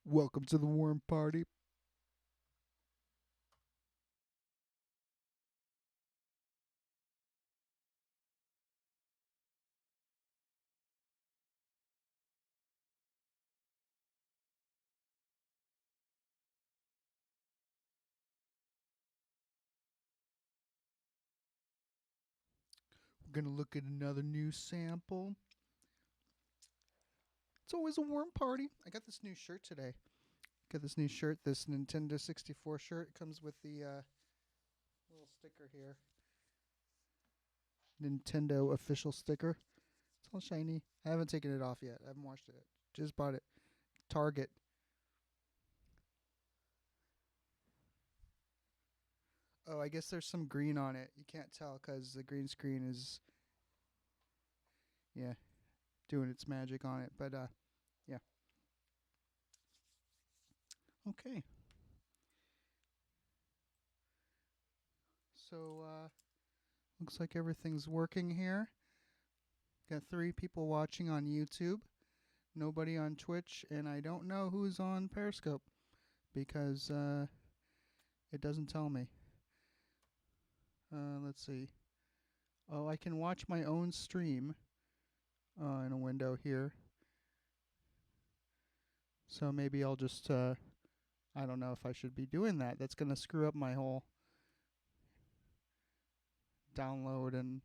Welcome to the warm party. We're going to look at another new sample. It's always a warm party. I got this new shirt today. Got this new shirt, this Nintendo 64 shirt. It comes with the little sticker here. Nintendo official sticker. It's all shiny. I haven't taken it off yet. I haven't washed it. Just bought it. Target. Oh, I guess there's some green on it. You can't tell because the green screen is, yeah, doing its magic on it. But, yeah. Okay. So, looks like everything's working here. Got 3 people watching on YouTube, nobody on Twitch, and I don't know who's on Periscope because it doesn't tell me. Let's see. Oh, I can watch my own stream in a window here. So maybe I'll just, I don't know if I should be doing that. That's going to screw up my whole download and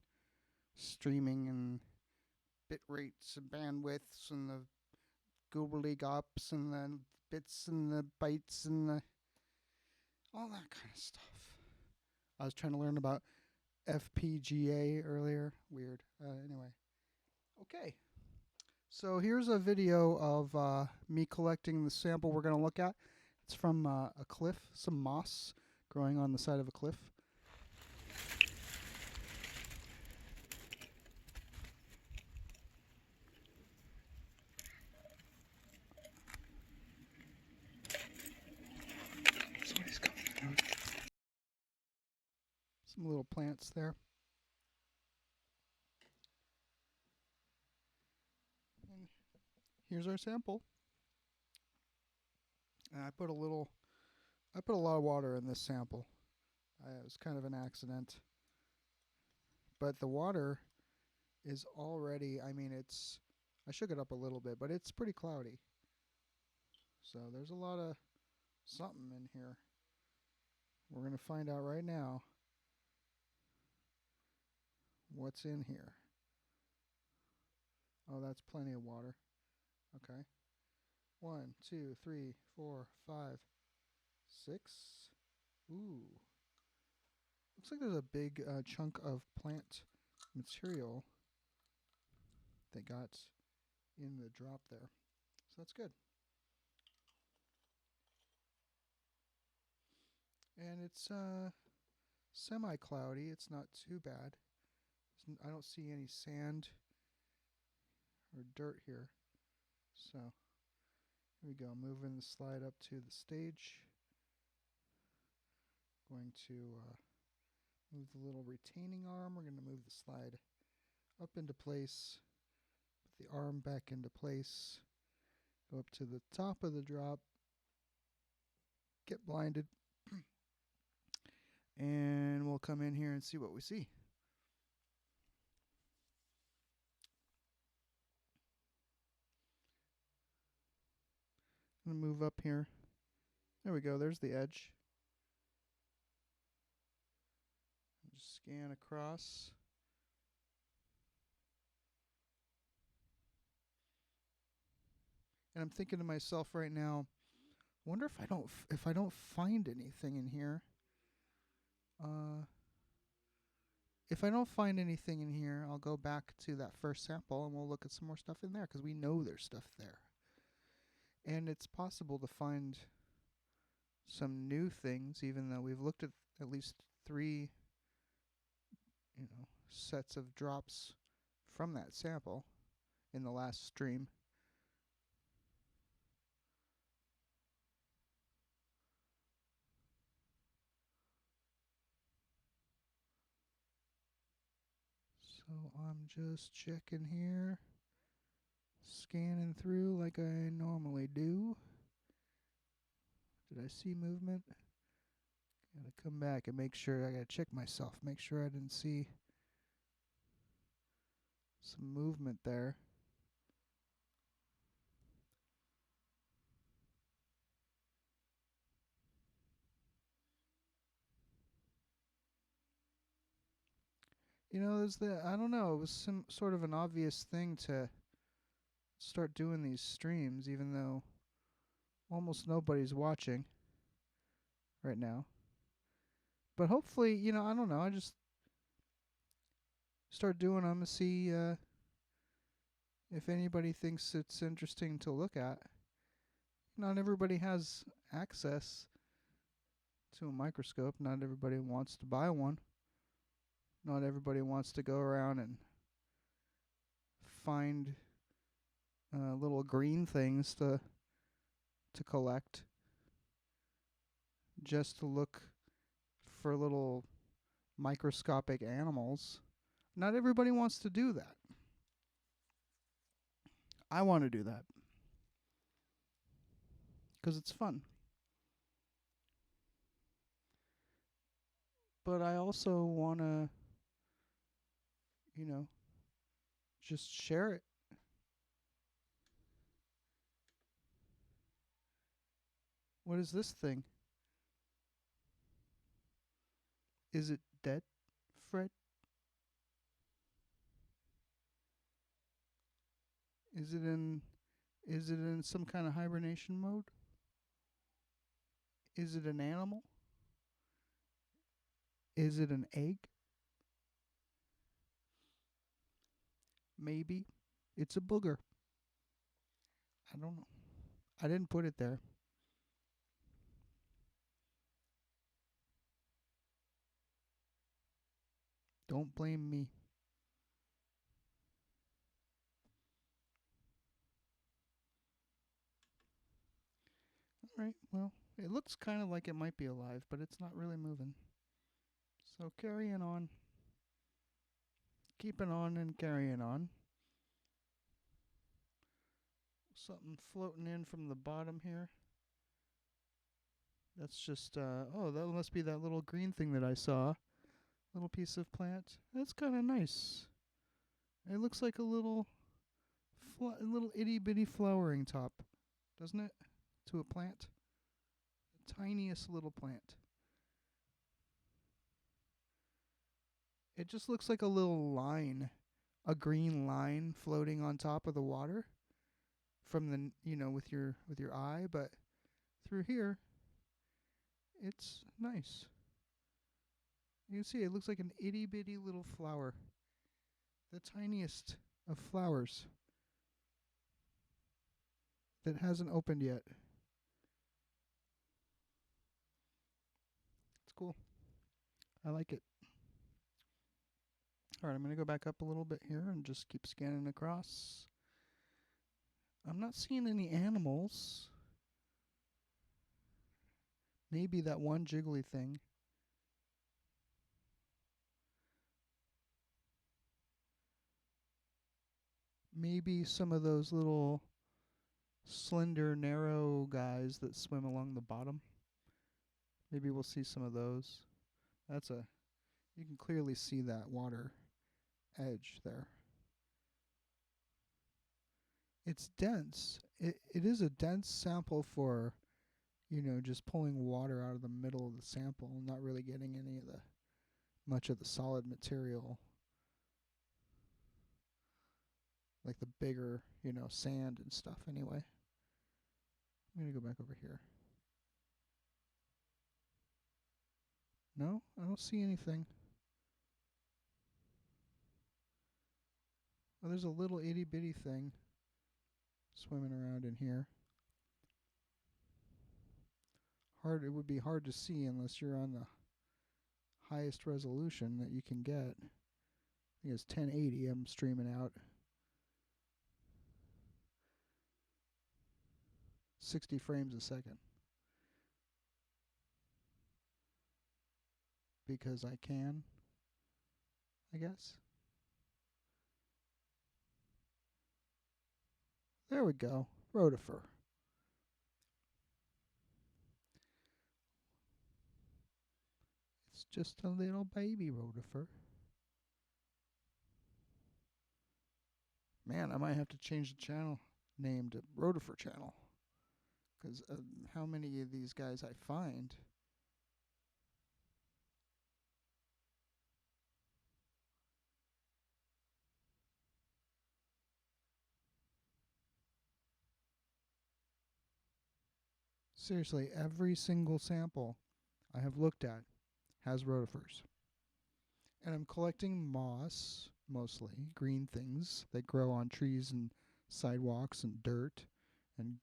streaming and bit rates and bandwidths and the goobly gops and the bits and the bytes and the all that kind of stuff. I was trying to learn about FPGA earlier. Weird. Anyway. Okay. So here's a video of me collecting the sample we're going to look at. It's from a cliff, some moss growing on the side of a cliff. Somebody's coming out. Some little plants there. And here's our sample. And I put a lot of water in this sample. It was kind of an accident. But the water is already, I shook it up a little bit, but it's pretty cloudy. So there's a lot of something in here. We're going to find out right now what's in here. Oh, that's plenty of water. Okay. 1, 2, 3, 4, 5, 6. Ooh. Looks like there's a big chunk of plant material they got in the drop there. So that's good. And it's semi-cloudy. It's not too bad. I don't see any sand or dirt here. So here we go. Moving the slide up to the stage. Going to move the little retaining arm. We're going to move the slide up into place. Put the arm back into place. Go up to the top of the drop. Get blinded. And we'll come in here and see what we see. I'm going to move up here. There we go. There's the edge. Just scan across. And I'm thinking to myself right now, wonder if I don't find anything in here. If I don't find anything in here, I'll go back to that first sample and we'll look at some more stuff in there because we know there's stuff there. And it's possible to find some new things, even though we've looked at least 3, sets of drops from that sample in the last stream. So I'm just checking here, scanning through like I normally do. Did I see movement? Gotta come back and make sure. I gotta check myself. Make sure I didn't see some movement there. I don't know, it was some sort of an obvious thing to start doing these streams, even though almost nobody's watching right now. But hopefully, I don't know, I just start doing them and see if anybody thinks it's interesting to look at. Not everybody has access to a microscope. Not everybody wants to buy one. Not everybody wants to go around and find little green things to collect just to look for little microscopic animals. Not everybody wants to do that. I want to do that because it's fun. But I also want to, just share it. What is this thing? Is it dead, Fred? Is it in some kind of hibernation mode? Is it an animal? Is it an egg? Maybe it's a booger. I don't know. I didn't put it there. Don't blame me. All right, well, it looks kind of like it might be alive, but it's not really moving. So carrying on. Keeping on and carrying on. Something floating in from the bottom here. That's just, that must be that little green thing that I saw. Little piece of plant. That's kind of nice. It looks like a little itty bitty flowering top, doesn't it? To a plant. The tiniest little plant. It just looks like a little line, a green line floating on top of the water from with your eye, but through here it's nice. You can see it looks like an itty bitty little flower. The tiniest of flowers that hasn't opened yet. It's cool. I like it. Alright, I'm going to go back up a little bit here and just keep scanning across. I'm not seeing any animals. Maybe that one jiggly thing. Maybe some of those little slender, narrow guys that swim along the bottom. Maybe we'll see some of those. You can clearly see that water edge there. It's dense. It is a dense sample for, just pulling water out of the middle of the sample and not really getting much of the solid material. Like the bigger, sand and stuff anyway. I'm going to go back over here. No, I don't see anything. Oh, there's a little itty bitty thing swimming around in here. It would be hard to see unless you're on the highest resolution that you can get. I think it's 1080 I'm streaming out. 60 frames a second. Because I can, I guess. There we go. Rotifer. just a little baby rotifer. Man, I might have to change the channel name to Rotifer Channel. Because how many of these guys I find. Seriously, every single sample I have looked at has rotifers. And I'm collecting moss, mostly, green things that grow on trees and sidewalks and dirt and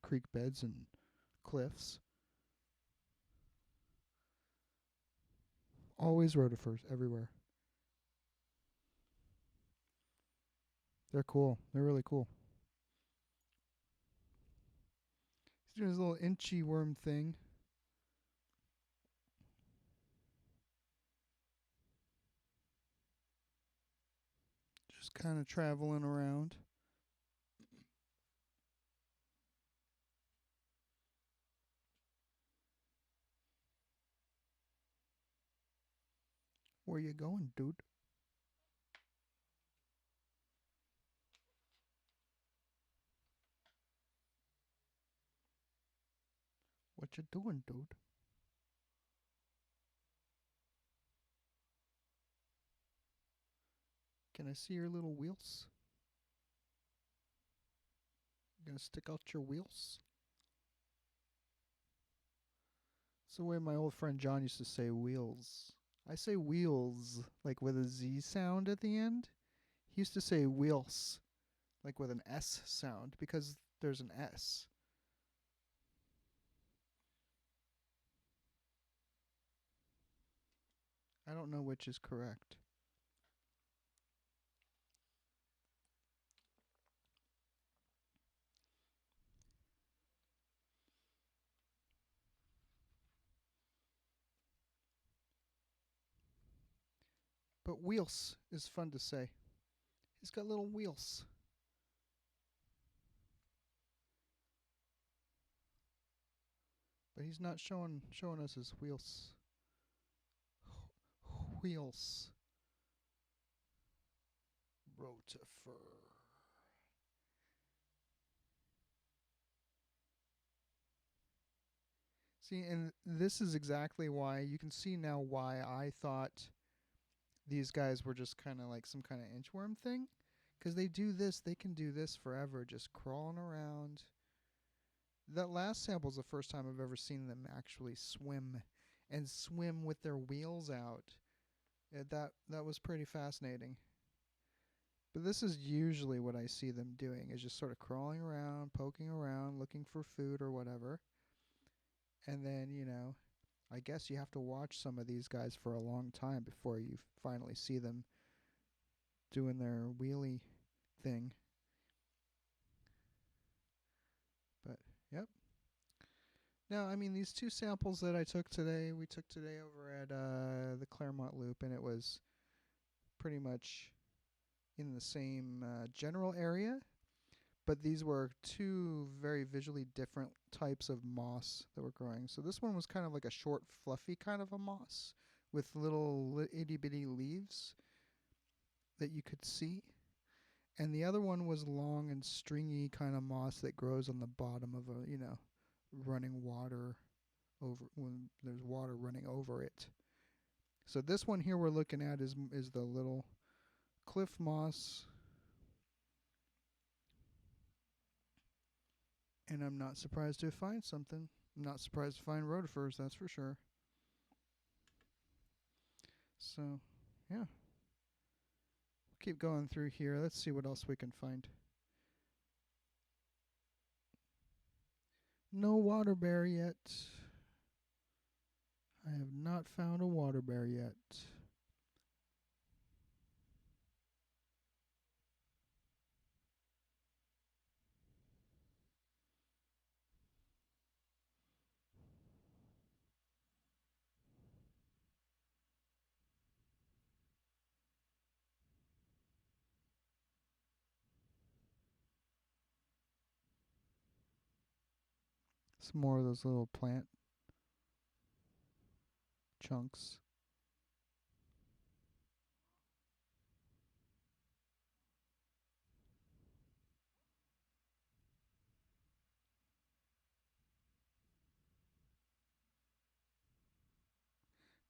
creek beds and cliffs. Always rotifers everywhere. They're cool. They're really cool. He's doing his little inchy worm thing. Just kind of traveling around. Where you going, dude? What you doing, dude? Can I see your little wheels? You gonna stick out your wheels? It's the way my old friend John used to say wheels. I say wheels, like with a Z sound at the end. He used to say wheels, like with an S sound, because there's an S. I don't know which is correct. But wheels is fun to say. He's got little wheels. But he's not showing us his wheels. Wheels. Rotifer. See, and this is exactly why you can see now why I thought these guys were just kind of like some kind of inchworm thing. Because they do this, they can do this forever, just crawling around. That last sample is the first time I've ever seen them actually swim and swim with their wheels out. That was pretty fascinating. But this is usually what I see them doing, is just sort of crawling around, poking around, looking for food or whatever. And then, I guess you have to watch some of these guys for a long time before you finally see them doing their wheelie thing. But, yep. Now, I mean, these two samples that we took today over at the Claremont Loop, and it was pretty much in the same general area. But these were two very visually different types of moss that were growing. So this one was kind of like a short, fluffy kind of a moss with little itty bitty leaves that you could see. And the other one was long and stringy kind of moss that grows on the bottom of a, running water over when there's water running over it. So this one here we're looking at is the little cliff moss. And I'm not surprised to find something. I'm not surprised to find rotifers, that's for sure. So, yeah. Keep going through here. Let's see what else we can find. No water bear yet. I have not found a water bear yet. Some more of those little plant. chunks.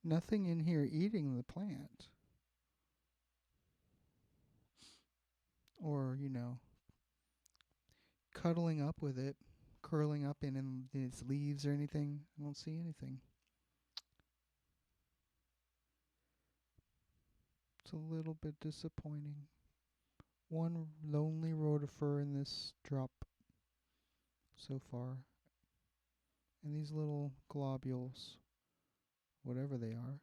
Nothing in here eating the plant. Or, cuddling up with it, curling up in its leaves or anything. I don't see anything. It's a little bit disappointing. One lonely rotifer in this drop so far. And these little globules, whatever they are.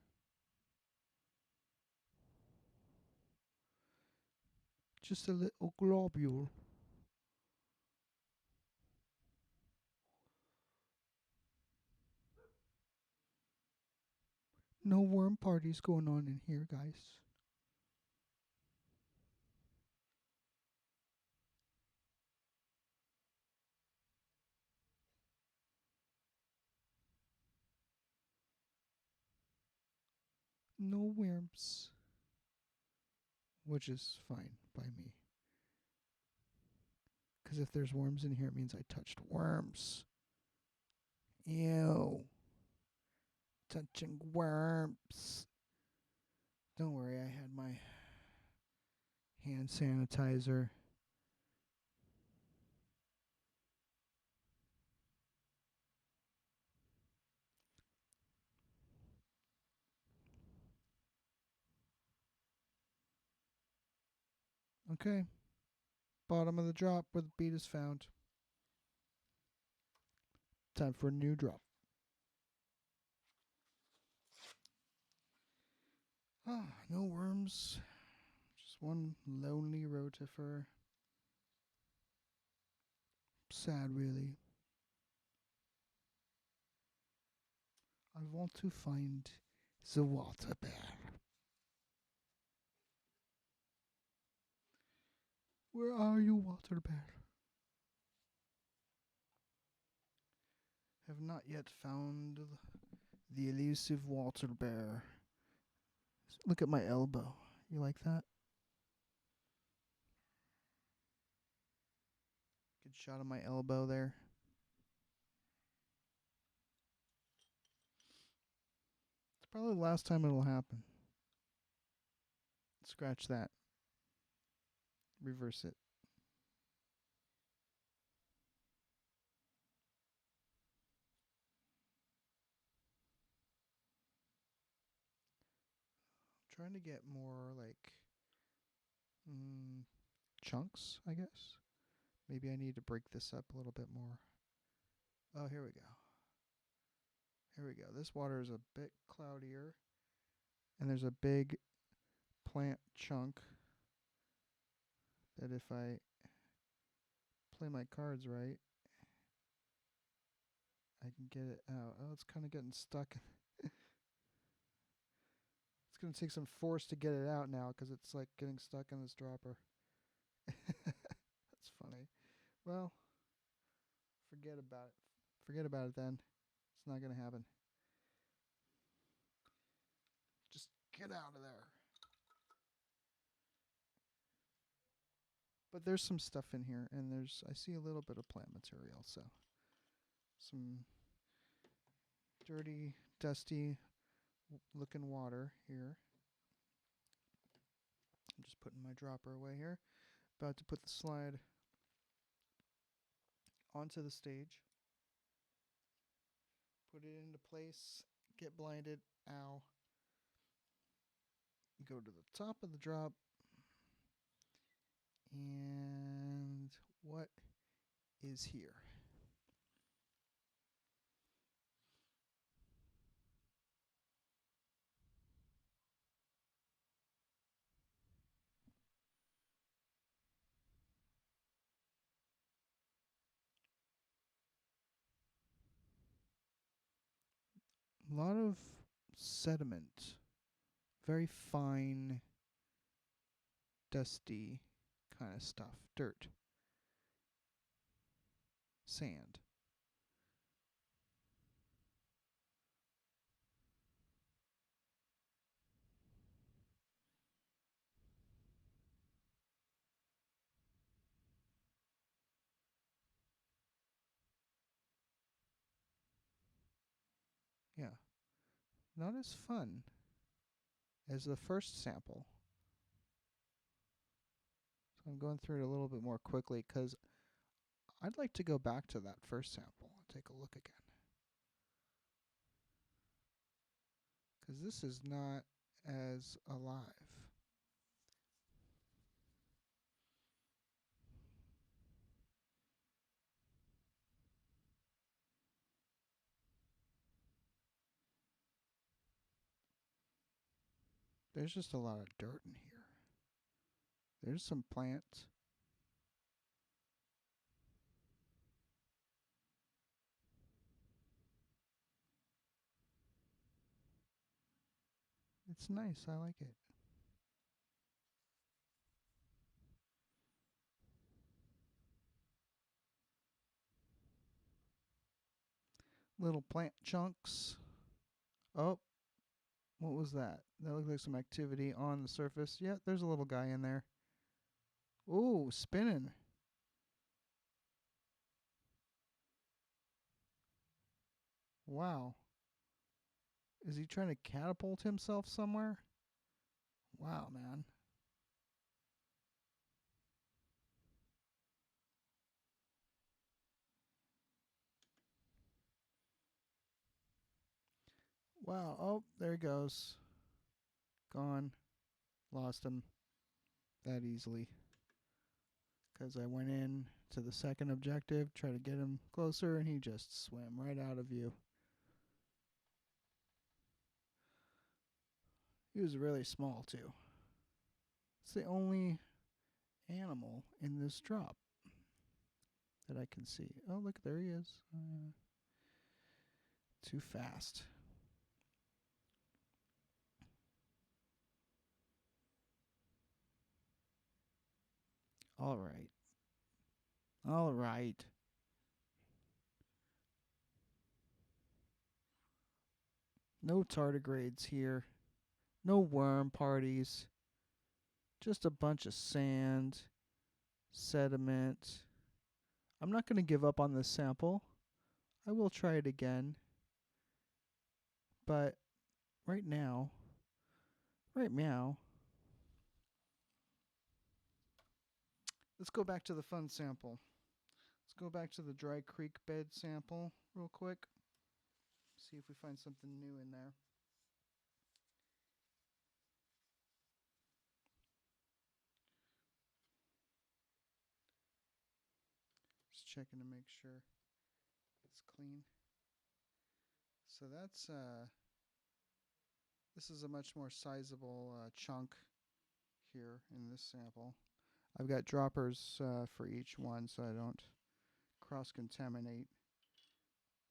Just a little globule. No worm parties going on in here, guys. No worms. Which is fine by me. Because if there's worms in here, it means I touched worms. Ew. Touching worms. Don't worry, I had my hand sanitizer. Okay. Bottom of the drop where the bead is found. Time for a new drop. Ah, no worms. Just one lonely rotifer. Sad, really. I want to find the water bear. Where are you, water bear? Have not yet found the elusive water bear. Look at my elbow. You like that? Good shot of my elbow there. It's probably the last time it'll happen. Scratch that. Reverse it. Trying to get more like chunks, I guess. Maybe I need to break this up a little bit more. Oh, here we go. Here we go. This water is a bit cloudier. And there's a big plant chunk that if I play my cards right, I can get it out. Oh, it's kind of getting stuck. It's going to take some force to get it out now because it's like getting stuck in this dropper. That's funny. Well, forget about it. Forget about it then. It's not going to happen. Just get out of there. But there's some stuff in here, and I see a little bit of plant material, so some dirty, dusty looking water here. I'm just putting my dropper away here. About to put the slide onto the stage. Put it into place. Get blinded. Ow. Go to the top of the drop. And what is here? A lot of sediment. Very fine, dusty kind of stuff. Dirt. Sand. not as fun as the first sample. So I'm going through it a little bit more quickly because I'd like to go back to that first sample and take a look again. Because this is not as alive. There's just a lot of dirt in here. There's some plants. It's nice. I like it. Little plant chunks. Oh, what was that? That looked like some activity on the surface. Yeah, there's a little guy in there. Ooh, spinning. Wow. Is he trying to catapult himself somewhere? Wow, man. Wow. Oh, there he goes. Gone. Lost him that easily. Because I went in to the second objective, try to get him closer, and he just swam right out of view. He was really small, too. It's the only animal in this drop that I can see. Oh, look, there he is. Too fast. All right. All right. No tardigrades here. No worm parties. Just a bunch of sand, sediment. I'm not going to give up on this sample. I will try it again. But right now, let's go back to the fun sample. Let's go back to the dry creek bed sample real quick. See if we find something new in there. Just checking to make sure it's clean. So that's this is a much more sizable chunk here in this sample. I've got droppers for each one so I don't cross-contaminate,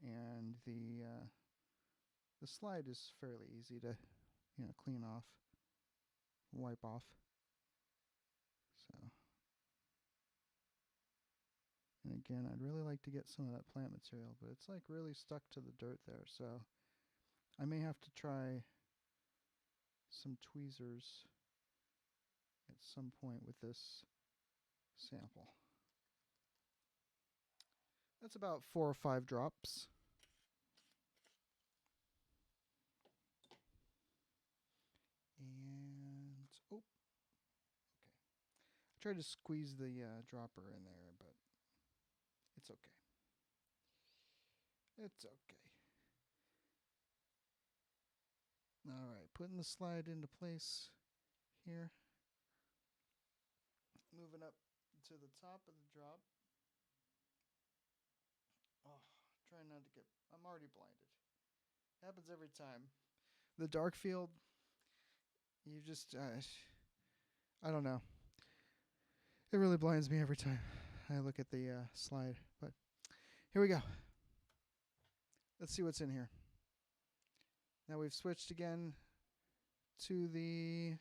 and the slide is fairly easy to clean off, wipe off. So, and again, I'd really like to get some of that plant material, but it's like really stuck to the dirt there, so I may have to try some tweezers at some point with this sample. That's about 4 or 5 drops. And, oh, okay. I tried to squeeze the dropper in there, but it's okay. It's okay. All right, putting the slide into place here. Moving up to the top of the drop. Oh, trying not to get... I'm already blinded. Happens every time. The dark field, you just... I don't know. It really blinds me every time I look at the slide. But here we go. Let's see what's in here. Now we've switched again to the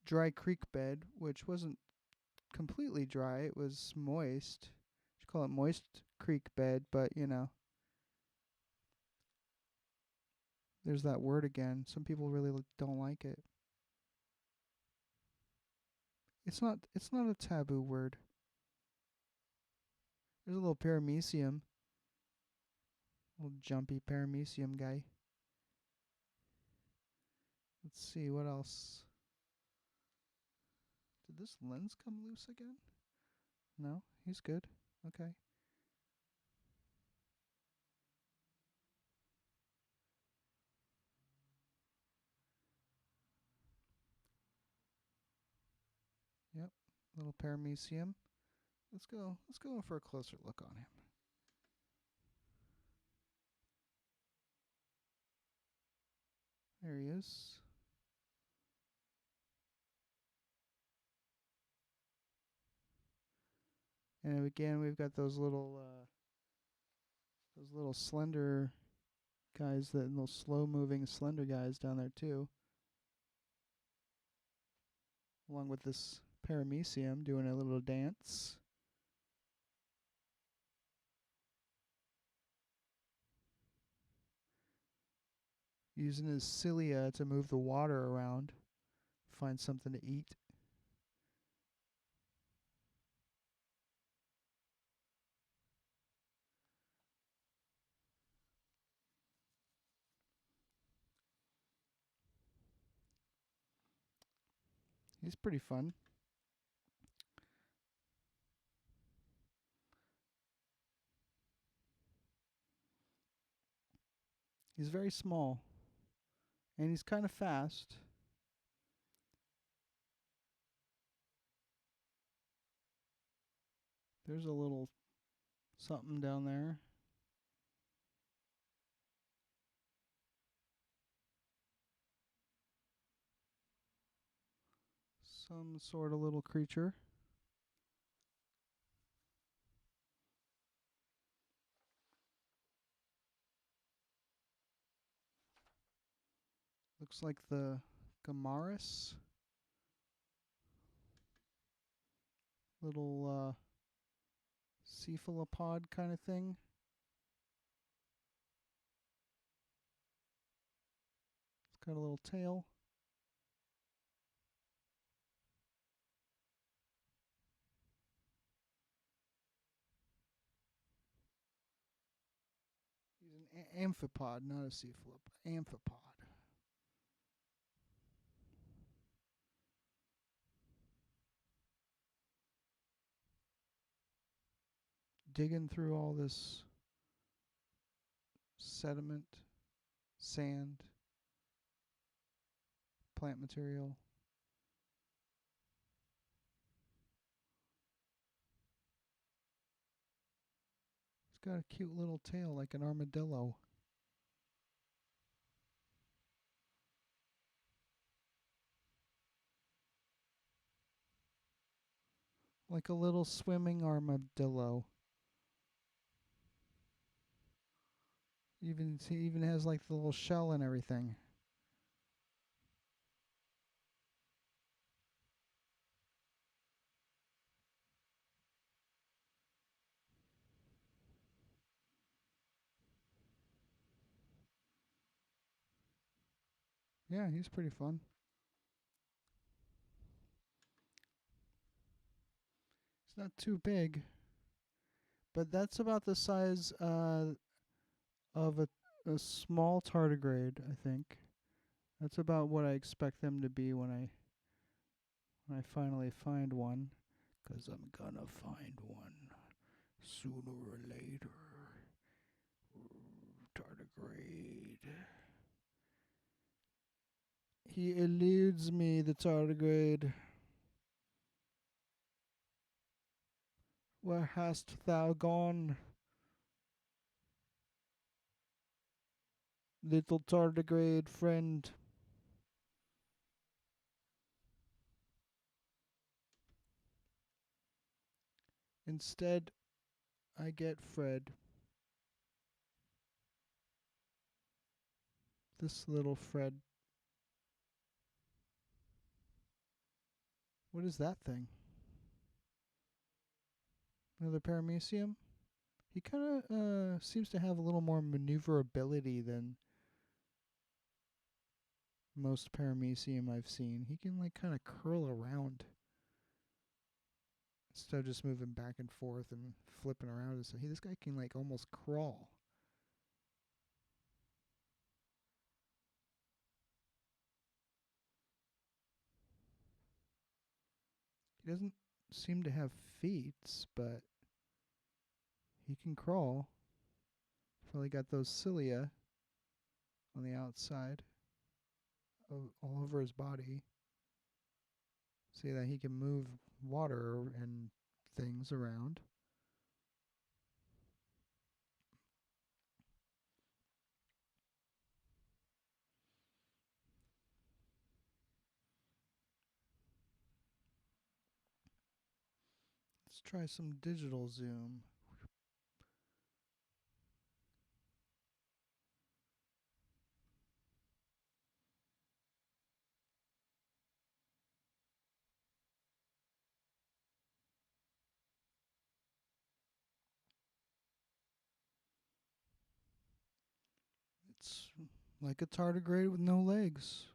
dry creek bed, which wasn't completely dry. It was moist. You call it moist creek bed, but there's that word again. Some people really don't like it. It's not a taboo word. There's a little paramecium. Little jumpy paramecium guy. Let's see what else. Did this lens come loose again? No, he's good. Okay. Yep. Little paramecium. Let's go. Let's go for a closer look on him. There he is. And again, we've got those little slender guys, that little slow-moving slender guys down there too, along with this paramecium doing a little dance. Using his cilia to move the water around, find something to eat. He's pretty fun. He's very small, and he's kind of fast. There's a little something down there. Some sort of little creature. Looks like the Gamaris. Little cephalopod kind of thing. It's got a little tail. He's an amphipod, not a cephalopod. Amphipod. Digging through all this sediment, sand, plant material. He's got a cute little tail like an armadillo. Like a little swimming armadillo. He even has like the little shell and everything. Yeah, he's pretty fun. It's not too big, but that's about the size of a small tardigrade, I think. That's about what I expect them to be when I finally find one, 'cause I'm gonna find one sooner or later. Tardigrade. He eludes me, the tardigrade. Where hast thou gone, little tardigrade friend? Instead, I get Fred. This little Fred. What is that thing? Another paramecium? He kind of seems to have a little more maneuverability than most paramecium I've seen. He can like kind of curl around instead of just moving back and forth and flipping around. So this guy can like almost crawl. He doesn't seem to have feet, but he can crawl. Probably got those cilia on the outside all over his body. See that he can move water and things around. Let's try some digital zoom. It's like a tardigrade with no legs.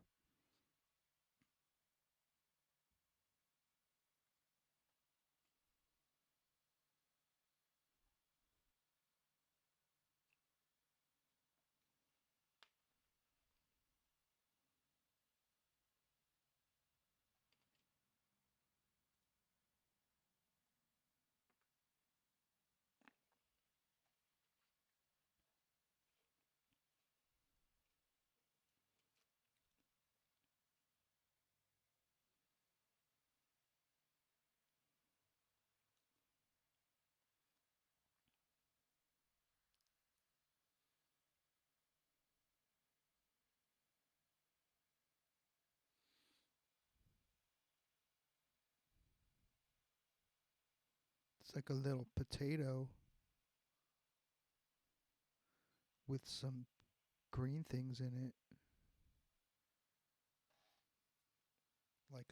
It's like a little potato with some green things in it. Like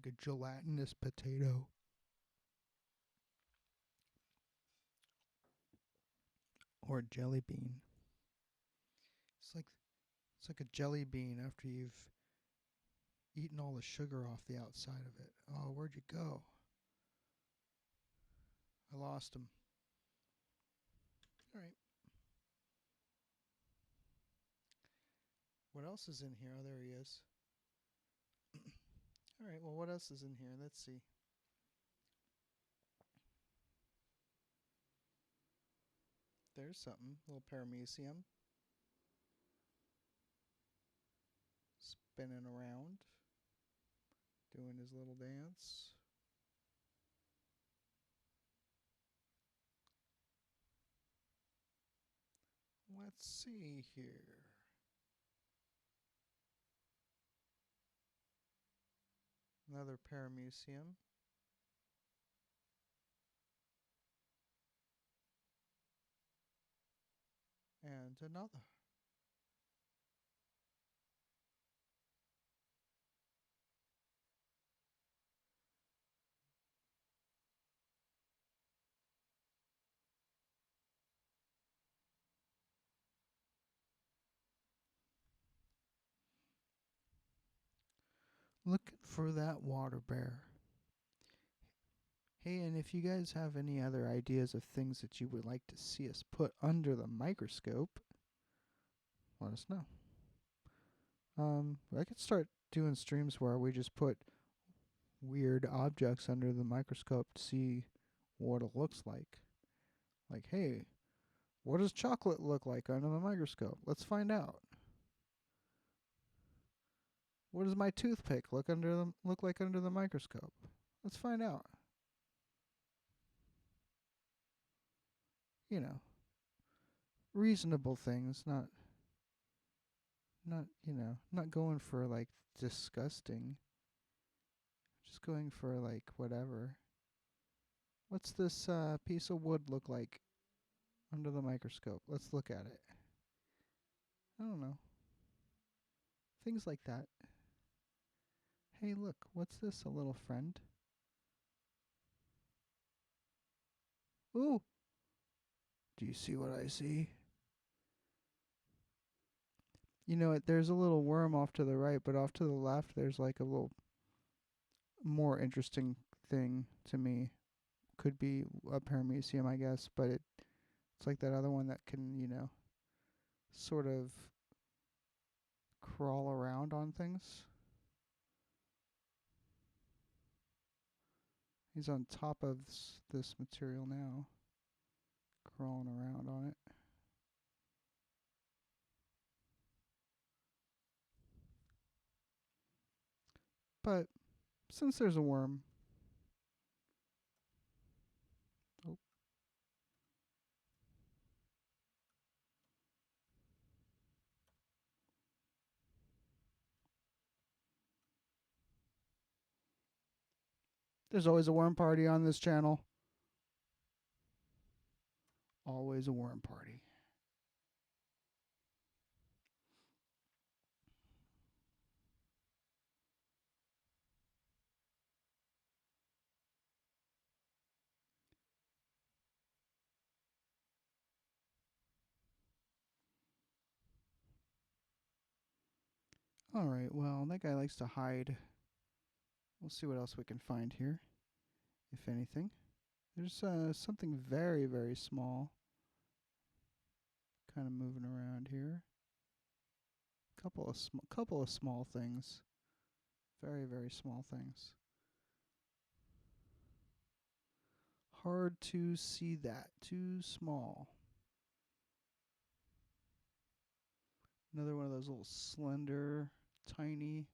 a gelatinous potato. Or a jelly bean. It's like a jelly bean after you've eaten all the sugar off the outside of it. Oh, where'd you go? I lost him. All right. What else is in here? Oh, there he is. All right. Well, what else is in here? Let's see. There's something. A little paramecium. Spinning around. Doing his little dance. Let's see here. Another paramecium. And another. Looking for that water bear. Hey, and if you guys have any other ideas of things that you would like to see us put under the microscope, let us know. I could start doing streams where we just put weird objects under the microscope to see what it looks like. Like, hey, what does chocolate look like under the microscope? Let's find out. What does my toothpick look like under the microscope? Let's find out. You know, reasonable things, not not going for like disgusting. Just going for like whatever. What's this piece of wood look like under the microscope? Let's look at it. I don't know. Things like that. Hey, look, what's this? A little friend? Ooh! Do you see what I see? You know, there's a little worm off to the right, but off to the left, there's like a little more interesting thing to me. Could be a paramecium, I guess, but it's like that other one that can, sort of crawl around on things. He's on top of this material now, crawling around on it. But since there's a worm, oh, there's always a worm party on this channel. Always a worm party. All right, well, that guy likes to hide. We'll see what else we can find here, if anything. There's something very, very small kind of moving around here. Couple of small things. Very, very small things. Hard to see that. Too small. Another one of those little slender, tiny,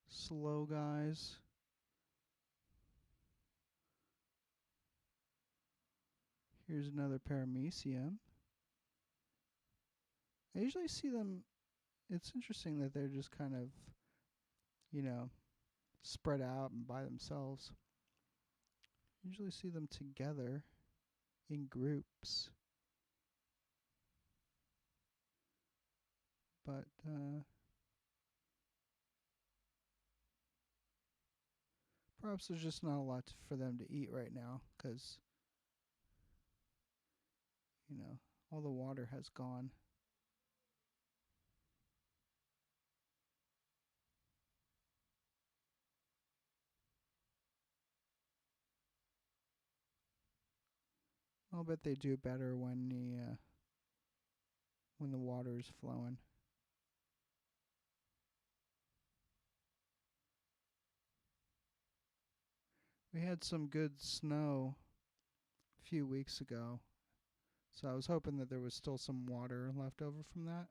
slow guys. Here's another paramecium. I usually see them. It's interesting that they're just kind of, spread out and by themselves. Usually see them together in groups. But perhaps there's just not a lot for them to eat right now because, all the water has gone. I'll bet they do better when the water's flowing. We had some good snow a few weeks ago, so I was hoping that there was still some water left over from that,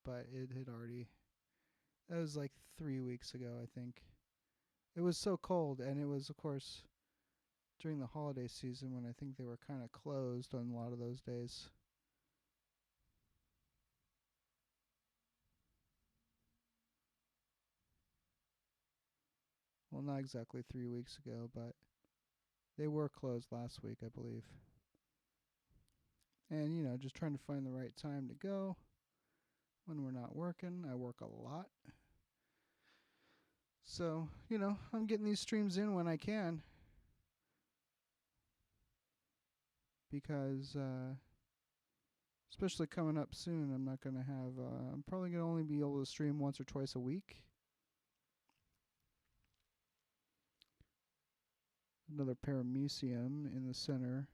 but it had already. That was like 3 weeks ago, I think. It was so cold, and it was, of course, during the holiday season when I think they were kind of closed on a lot of those days. Well, not exactly 3 weeks ago, but they were closed last week, I believe. And, just trying to find the right time to go when we're not working. I work a lot. So, I'm getting these streams in when I can. Because, especially coming up soon, I'm not going to have, I'm probably going to only be able to stream once or twice a week. Another paramecium in the center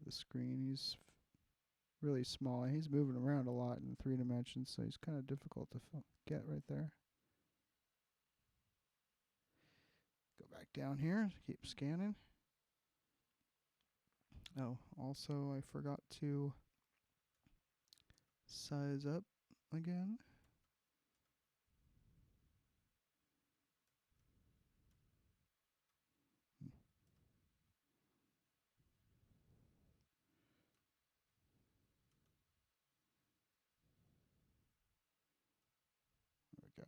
of the screen. He's really small. He's moving around a lot in 3 dimensions, so he's kind of difficult to get right there. Go back down here, keep scanning. Oh, also I forgot to size up again. There we go.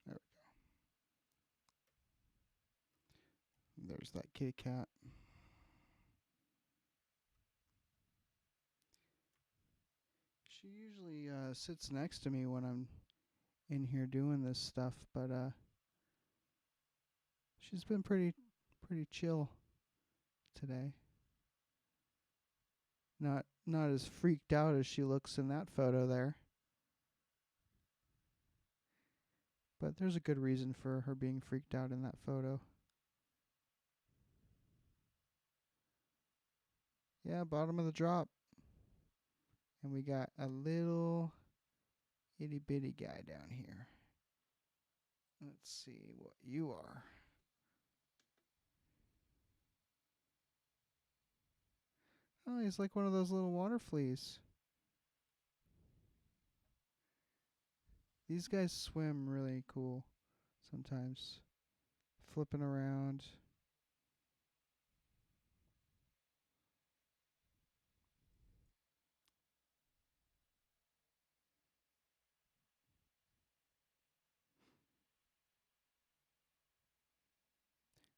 There we go. There's that kitty cat. She usually sits next to me when I'm in here doing this stuff, but she's been pretty chill today. Not as freaked out as she looks in that photo there. But there's a good reason for her being freaked out in that photo. Yeah, bottom of the drop. And we got a little itty bitty guy down here. Let's see what you are. Oh, he's like one of those little water fleas. These guys swim really cool sometimes. Flipping around.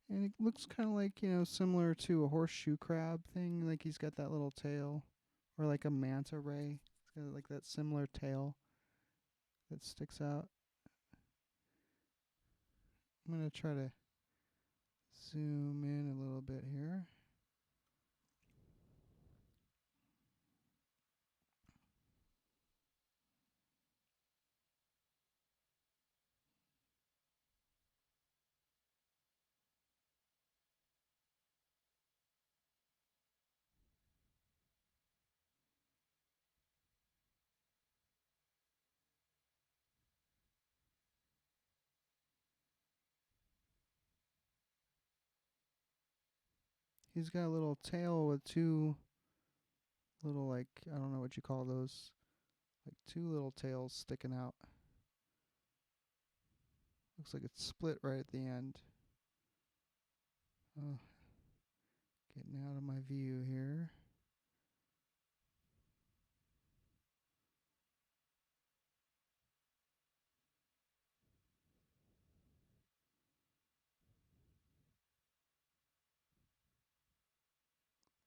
And it looks kind of like, similar to a horseshoe crab thing. Like he's got that little tail. Or like a manta ray. It's got like that similar tail that sticks out. I'm going to try to zoom in a little bit here. He's got a little tail with two little, like, I don't know what you call those. Like two little tails sticking out. Looks like it's split right at the end. Oh, getting out of my view here.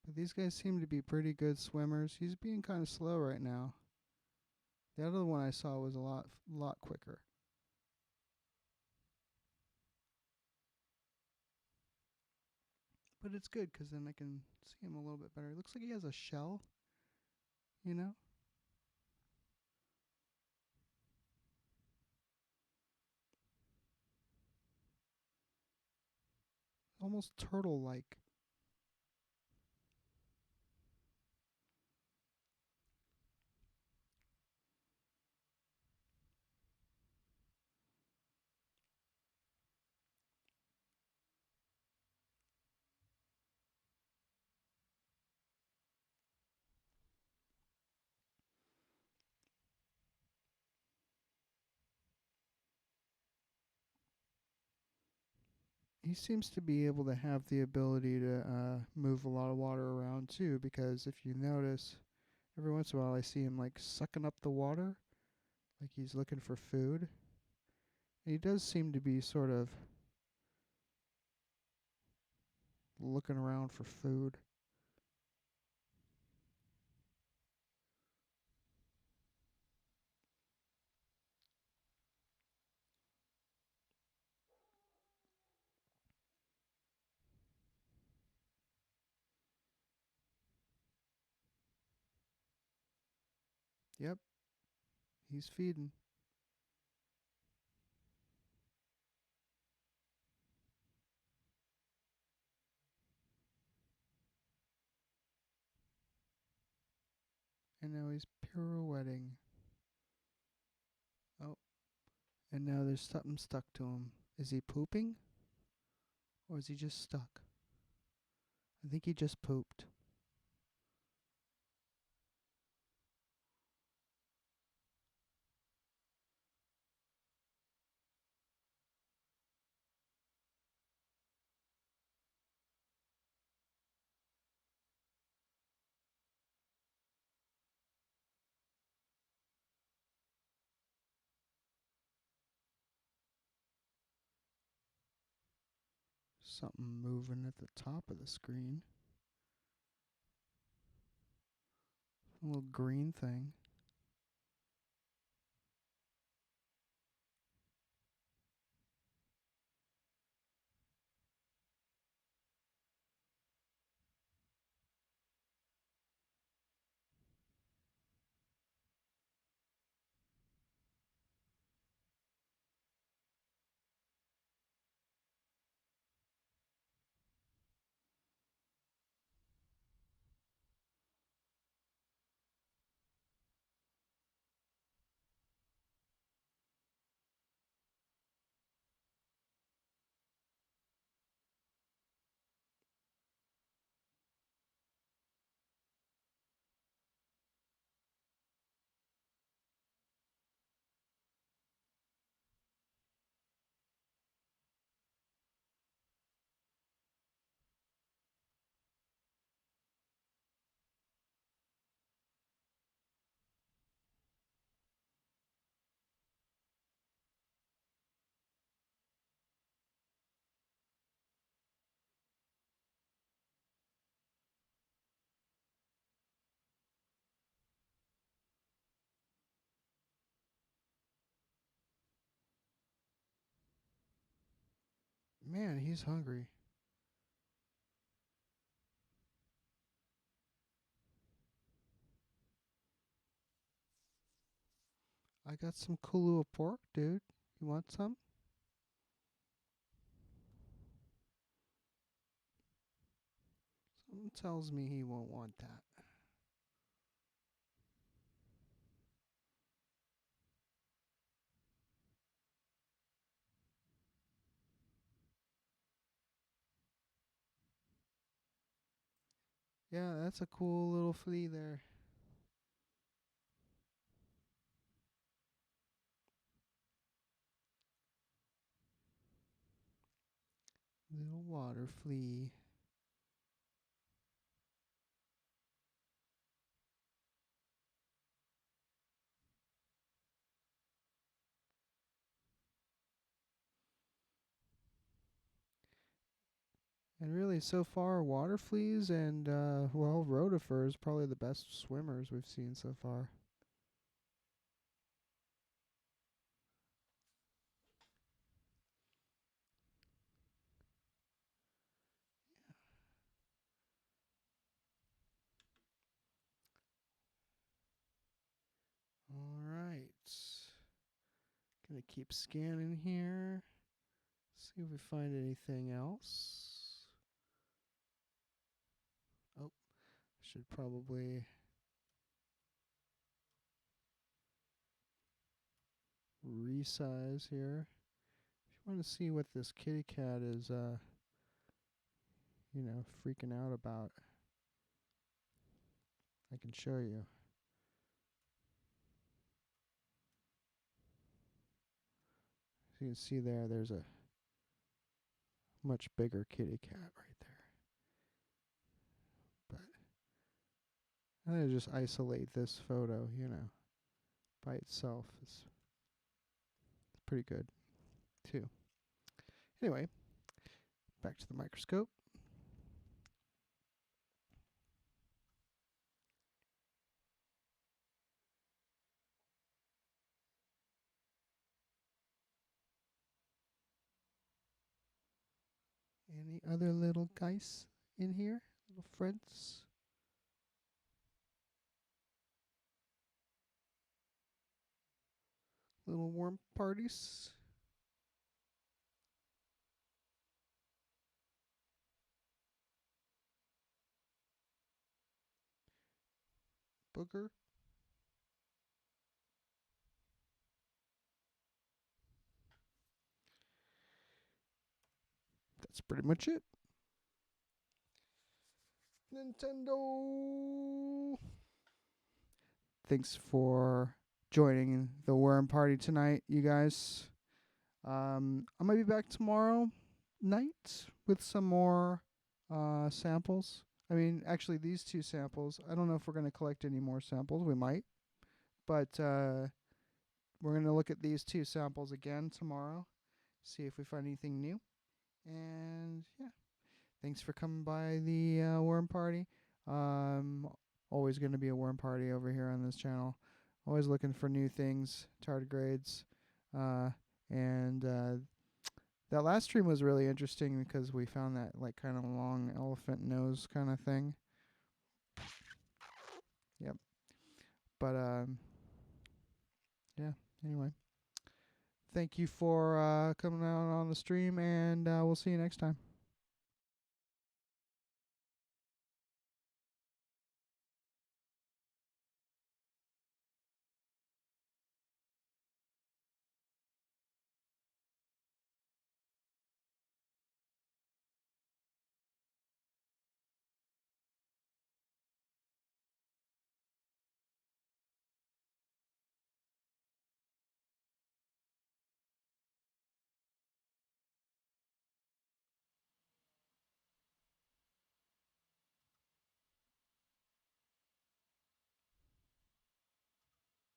But these guys seem to be pretty good swimmers. He's being kind of slow right now. The other one I saw was a lot quicker. But it's good because then I can see him a little bit better. It looks like he has a shell, you know? Almost turtle-like. He seems to be able to have the ability to move a lot of water around too, because if you notice, every once in a while I see him like sucking up the water, like he's looking for food. And he does seem to be sort of looking around for food. Yep, he's feeding. And now he's pirouetting. Oh, and now there's something stuck to him. Is he pooping? Or is he just stuck? I think he just pooped. Something moving at the top of the screen. A little green thing. Man, he's hungry. I got some Kahlua pork, dude. You want some? Something tells me he won't want that. Yeah, that's a cool little flea there. Little water flea. And really, so far, water fleas and, well, rotifers probably the best swimmers we've seen so far. All right. Gonna keep scanning here. See if we find anything else. Oh, should probably resize here. If you want to see what this kitty cat is, freaking out about, I can show you. So you can see there's a much bigger kitty cat right there. But I'm going to just isolate this photo, by itself. It's pretty good, too. Anyway, back to the microscope. Any other little guys in here? Little friends? Little worm parties? Booger? That's pretty much it. Nintendo! Thanks for joining the worm party tonight, you guys. I might be back tomorrow night with some more samples. I mean, actually, these two samples. I don't know if we're going to collect any more samples. We might. But we're going to look at these two samples again tomorrow, see if we find anything new. And, yeah, thanks for coming by the worm party. Always going to be a worm party over here on this channel. Always looking for new things, tardigrades, and that last stream was really interesting because we found that like kind of long elephant nose kind of thing. Yep. But yeah. Anyway, thank you for coming out on the stream, and we'll see you next time.